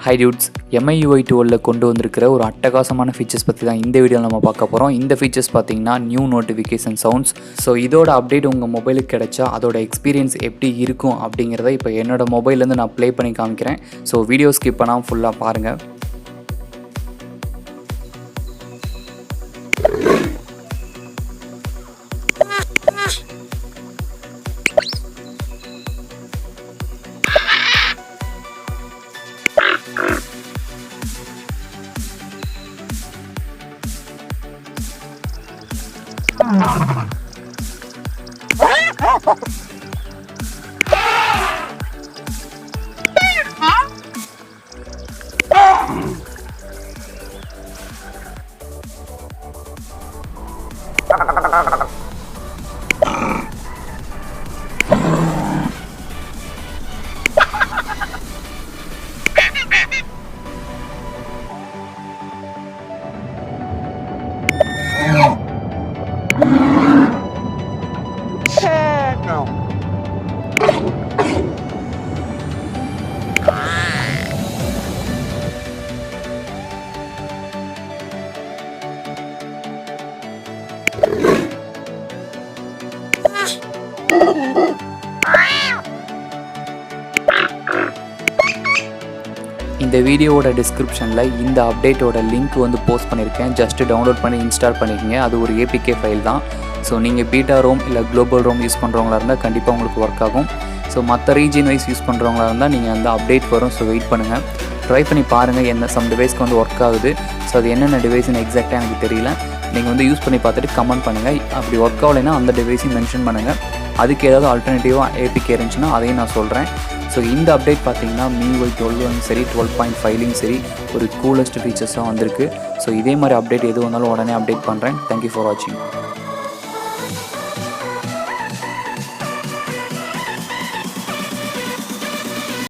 Hi dudes, MIUI 12 கொண்டு வந்திருக்கிற ஒரு அட்டகாசமான ஃபீச்சர்ஸ் பற்றி தான் இந்த வீடியோவில் நம்ம பார்க்க போகிறோம். இந்த ஃபீச்சர்ஸ் பார்த்தீங்கன்னா நியூ நோட்டிஃபிகேஷன் சவுண்ட்ஸ். ஸோ இதோட அப்டேட் உங்கள் மொபைலுக்கு கிடைச்சா அதோட எக்ஸ்பீரியன்ஸ் எப்படி இருக்கும் அப்படிங்கிறத இப்போ என்னோடய மொபைல்லேருந்து நான் ப்ளே பண்ணி காமிக்கிறேன். ஸோ வீடியோ ஸ்கிப் பண்ணாமல் ஃபுல்லாக பாருங்கள். இந்த வீடியோவோட டிஸ்கிரிப்ஷனில் இந்த அப்டேட்டோட லிங்க் வந்து போஸ்ட் பண்ணியிருக்கேன். ஜஸ்ட்டு டவுன்லோட் பண்ணி இன்ஸ்டால் பண்ணிக்கோங்க. அது ஒரு ஏபிகே ஃபைல் தான். ஸோ நீங்கள் பீட்டா ரோம் இல்லை குளோபல் ரோம் யூஸ் பண்ணுறவங்களா இருந்தால் கண்டிப்பாக உங்களுக்கு ஒர்க் ஆகும். ஸோ மற்ற ரீஜன் வைஸ் யூஸ் பண்ணுறவங்களா இருந்தால் நீங்கள் அந்த அப்டேட் வரும். ஸோ வெயிட் பண்ணுங்கள், ட்ரை பண்ணி பாருங்கள் என்ன சம் டிவைஸ்க்கு வந்து ஒர்க் ஆகுது. ஸோ அது என்னென்ன டிவைஸ்னு எக்ஸாக்டாக எனக்கு தெரியல. நீங்கள் வந்து யூஸ் பண்ணி பார்த்துட்டு கமெண்ட் பண்ணுங்கள். அப்படி ஒர்க் ஆகலைன்னா அந்த டிவைஸையும் மென்ஷன் பண்ணுங்கள். அதுக்கு ஏதாவது ஆல்டர்னேட்டிவாக ஏபிகே இருந்துச்சுன்னா அதையும் நான் சொல்கிறேன். ஸோ இந்த அப்டேட் பார்த்தீங்கன்னா MIUI 12 சரி 12.5 சரி ஒரு கூலஸ்ட் ஃபீச்சர்ஸாக வந்திருக்கு. ஸோ இதே மாதிரி அப்டேட் எது வந்தாலும் உடனே அப்டேட் பண்ணுறேன். தேங்க்யூ ஃபார் வாட்சிங்.